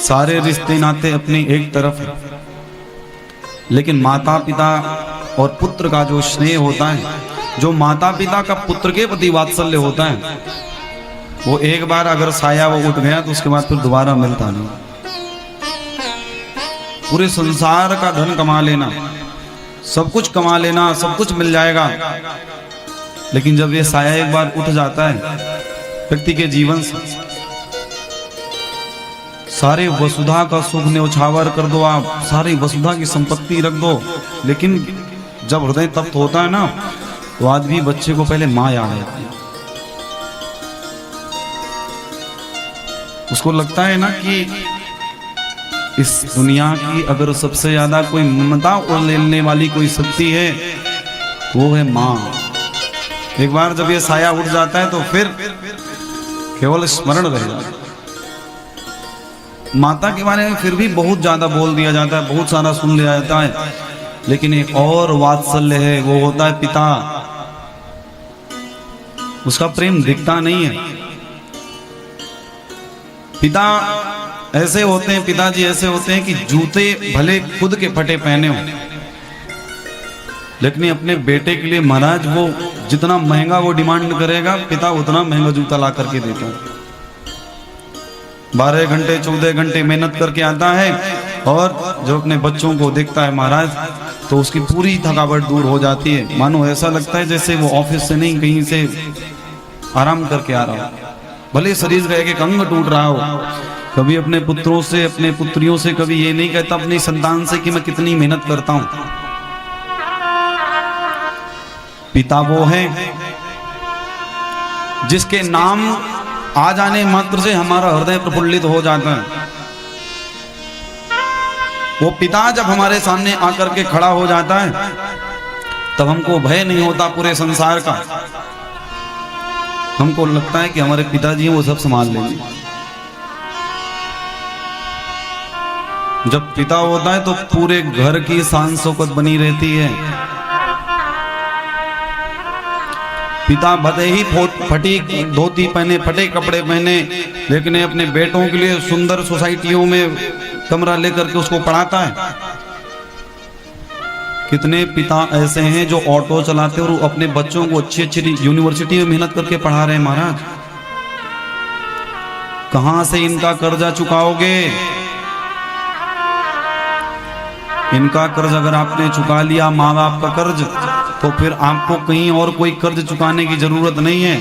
सारे रिश्ते नाते अपने एक तरफ है, लेकिन माता पिता और पुत्र का जो स्नेह होता है, जो माता पिता का पुत्र के प्रति वात्सल्य होता है, वो एक बार अगर साया वो उठ गया तो उसके बाद फिर दोबारा मिलता नहीं। पूरे संसार का धन कमा लेना, सब कुछ कमा लेना, सब कुछ मिल जाएगा, लेकिन जब ये साया एक बार उठ जाता है व्यक्ति के जीवन से, सारे वसुधा का सुख न्यौछावर कर दो, आप सारी वसुधा की संपत्ति रख दो, लेकिन जब हृदय तप्त होता है ना, तो आदमी बच्चे को पहले माँ याद आती है। उसको लगता है ना कि इस दुनिया की अगर सबसे ज्यादा कोई ममता और लेने वाली कोई शक्ति है तो वो है माँ। एक बार जब ये साया उठ जाता है तो फिर केवल स्मरण रह जाता है। माता के बारे में फिर भी बहुत ज्यादा बोल दिया जाता है, बहुत सारा सुन लिया जाता है, लेकिन एक और वात्सल्य है, वो होता है पिता। उसका प्रेम दिखता नहीं है। पिता ऐसे होते हैं, पिताजी ऐसे होते हैं कि जूते भले खुद के फटे पहने हो, लेकिन अपने बेटे के लिए महाराज वो जितना महंगा वो डिमांड करेगा, पिता उतना महंगा जूता ला करके देता है। 12 घंटे 14 घंटे मेहनत करके आता है, और जो अपने बच्चों को देखता है महाराज, तो उसकी पूरी थकावट दूर हो जाती है। मानो ऐसा लगता है जैसे वो ऑफिस से नहीं, कहीं से आराम करके आ रहा हो। भले शरीर का एक अंग टूट रहा हो, कभी अपने पुत्रों से, अपने पुत्रियों से कभी ये नहीं कहता अपनी संतान से कि मैं कितनी मेहनत करता हूं। पिता वो है जिसके नाम आ जाने मात्र से हमारा हृदय प्रफुल्लित हो जाता है। वो पिता जब हमारे सामने आकर के खड़ा हो जाता है, तब हमको भय नहीं होता पूरे संसार का। हमको लगता है कि हमारे पिताजी वो सब संभाल लेंगे। जब पिता होता है तो पूरे घर की शान शौकत बनी रहती है। पिता भले ही फटी धोती पहने, फटे कपड़े पहने, लेकिन अपने बेटों के लिए सुंदर सोसाइटियों में कमरा लेकर के उसको पढ़ाता है। कितने पिता ऐसे हैं जो ऑटो चलाते और अपने बच्चों को अच्छी अच्छी यूनिवर्सिटी में मेहनत करके पढ़ा रहे हैं। महाराज कहां से इनका कर्जा चुकाओगे? इनका कर्ज अगर आपने चुका लिया, माँ बाप का कर्ज, तो फिर आपको कहीं और कोई कर्ज चुकाने की जरूरत नहीं है।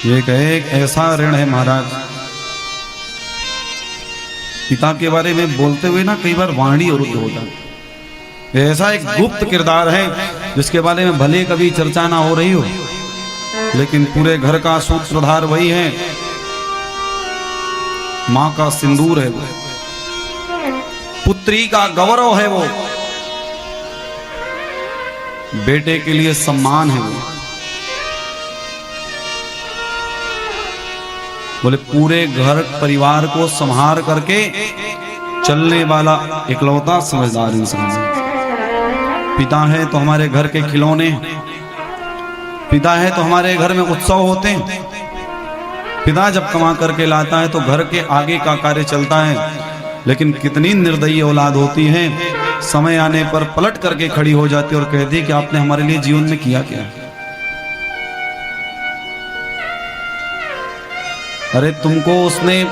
ये एक ऐसा ऋण है महाराज। पिता के बारे में बोलते हुए ना कई बार वाणी अरुद्ध होता है। ऐसा एक गुप्त किरदार है जिसके बारे में भले कभी चर्चा ना हो रही हो, लेकिन पूरे घर का सूत्रधार वही है। माँ का सिंदूर है वो, पुत्री का गौरव है वो, बेटे के लिए सम्मान है वो। बोले पूरे घर परिवार को संभाल करके चलने वाला इकलौता समझदार इंसान है। पिता है तो हमारे घर के खिलौने, पिता है तो हमारे घर में उत्सव होते हैं। पिता जब कमा करके लाता है तो घर के आगे का कार्य चलता है, लेकिन कितनी निर्दयी औलाद होती है, समय आने पर पलट करके खड़ी हो जाती है और कहती है कि आपने हमारे लिए जीवन में किया क्या? अरे तुमको उसने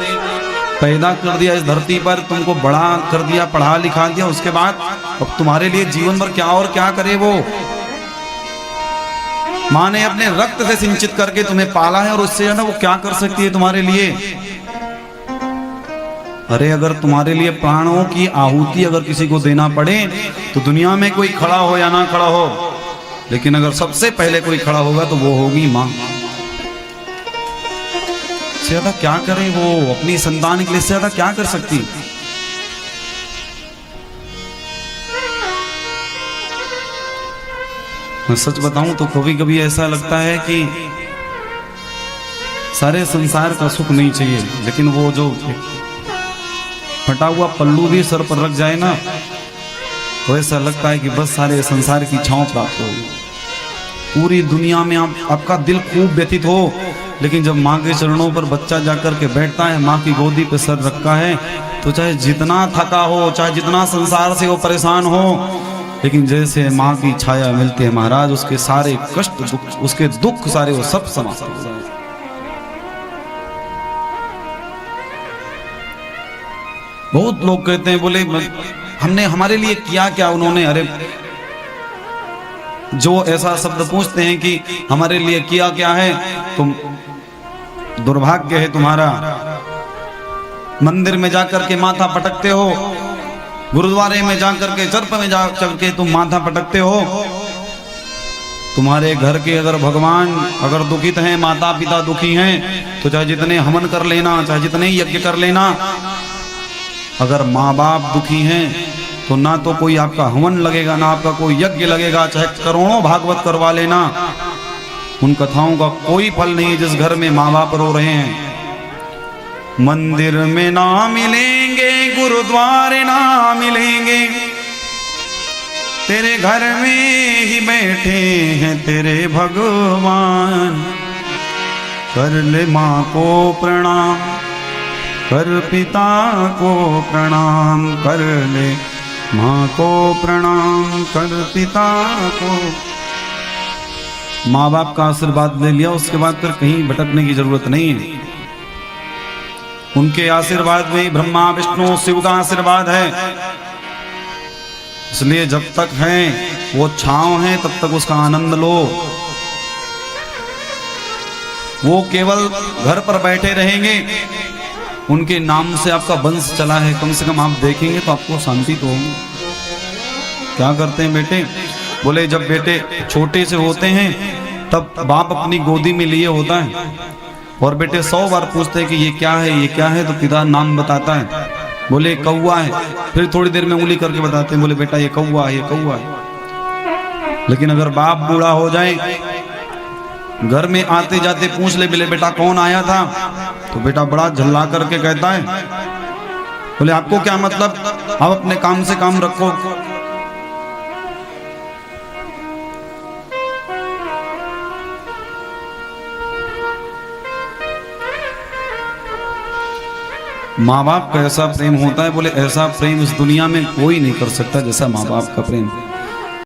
पैदा कर दिया इस धरती पर, तुमको बड़ा कर दिया, पढ़ा लिखा दिया, उसके बाद अब तुम्हारे लिए जीवन भर क्या और क्या करे वो? माँ ने अपने रक्त से सिंचित करके तुम्हें पाला है, और उससे ज्यादा वो क्या कर सकती है तुम्हारे लिए? अरे अगर तुम्हारे लिए प्राणों की आहुति अगर किसी को देना पड़े तो दुनिया में कोई खड़ा हो या ना खड़ा हो, लेकिन अगर सबसे पहले कोई खड़ा होगा तो वो होगी माँ। ज्यादा क्या करे वो अपनी संतान के लिए? ज्यादा क्या कर सकती? मैं सच बताऊं तो कभी कभी ऐसा लगता है कि सारे संसार का सुख नहीं चाहिए, लेकिन वो जो फटा हुआ पल्लू भी सर पर रख जाए ना, तो ऐसा लगता है कि बस सारे संसार की छांव प्राप्त होगी। पूरी दुनिया में आपका दिल खूब व्यथित हो, लेकिन जब माँ के चरणों पर बच्चा जाकर के बैठता है, माँ की गोदी पे सर रखा है, तो चाहे जितना थका हो, चाहे जितना संसार से वो परेशान हो, लेकिन जैसे माँ की छाया मिलती है महाराज, उसके सारे कष्ट दुख, उसके दुख सारे वो सब समाप्त हो जाए। बहुत लोग कहते हैं, बोले हमने हमारे लिए किया क्या उन्होंने, अरे जो ऐसा शब्द पूछते हैं कि हमारे लिए किया क्या है, तुम दुर्भाग्य है तुम्हारा। मंदिर में जाकर के माथा पटकते हो, गुरुद्वारे में जाकर के, चर्च में जाकर के तुम माथा पटकते हो। तुम्हारे घर के अगर भगवान अगर दुखित हैं, माता पिता दुखी हैं, तो चाहे जितने हवन कर लेना, चाहे जितने यज्ञ कर लेना, अगर माँ बाप दुखी हैं तो ना तो कोई आपका हवन लगेगा, ना आपका कोई यज्ञ लगेगा, चाहे करोड़ों भागवत करवा लेना, उन कथाओं का कोई फल नहीं जिस घर में माँ बाप रो रहे हैं। मंदिर में ना मिलेंगे, गुरुद्वारे ना मिलेंगे, तेरे घर में ही बैठे हैं तेरे भगवान। कर ले माँ को प्रणाम, कर पिता को प्रणाम, कर ले माँ को प्रणाम, कर पिता को। माँ बाप का आशीर्वाद ले लिया, उसके बाद फिर कहीं भटकने की जरूरत नहीं है। उनके आशीर्वाद में ही ब्रह्मा विष्णु शिव का आशीर्वाद है। इसलिए जब तक हैं वो छांव है, तब तक उसका आनंद लो। वो केवल घर पर बैठे रहेंगे, उनके नाम से आपका वंश चला है, कम से कम आप देखेंगे तो आपको शांति तो होगी। क्या करते हैं बेटे, बोले जब बेटे छोटे से होते हैं तब बाप अपनी गोदी में लिए होता है, और बेटे 100 बार पूछते हैं कि ये क्या है, ये क्या है, तो पिता नाम बताता है, बोले कौवा है, फिर थोड़ी देर में उंगली करके बताते हैं, बोले बेटा ये कौवा है, ये कौवा है। लेकिन अगर बाप बूढ़ा हो जाए, घर में आते जाते पूछ ले, बोले बेटा कौन आया था, तो बेटा बड़ा झल्ला करके कहता है, बोले आपको क्या मतलब, आप अपने काम से काम रखो। माँ बाप का ऐसा प्रेम होता है, बोले ऐसा प्रेम इस दुनिया में कोई नहीं कर सकता जैसा माँ बाप का प्रेम।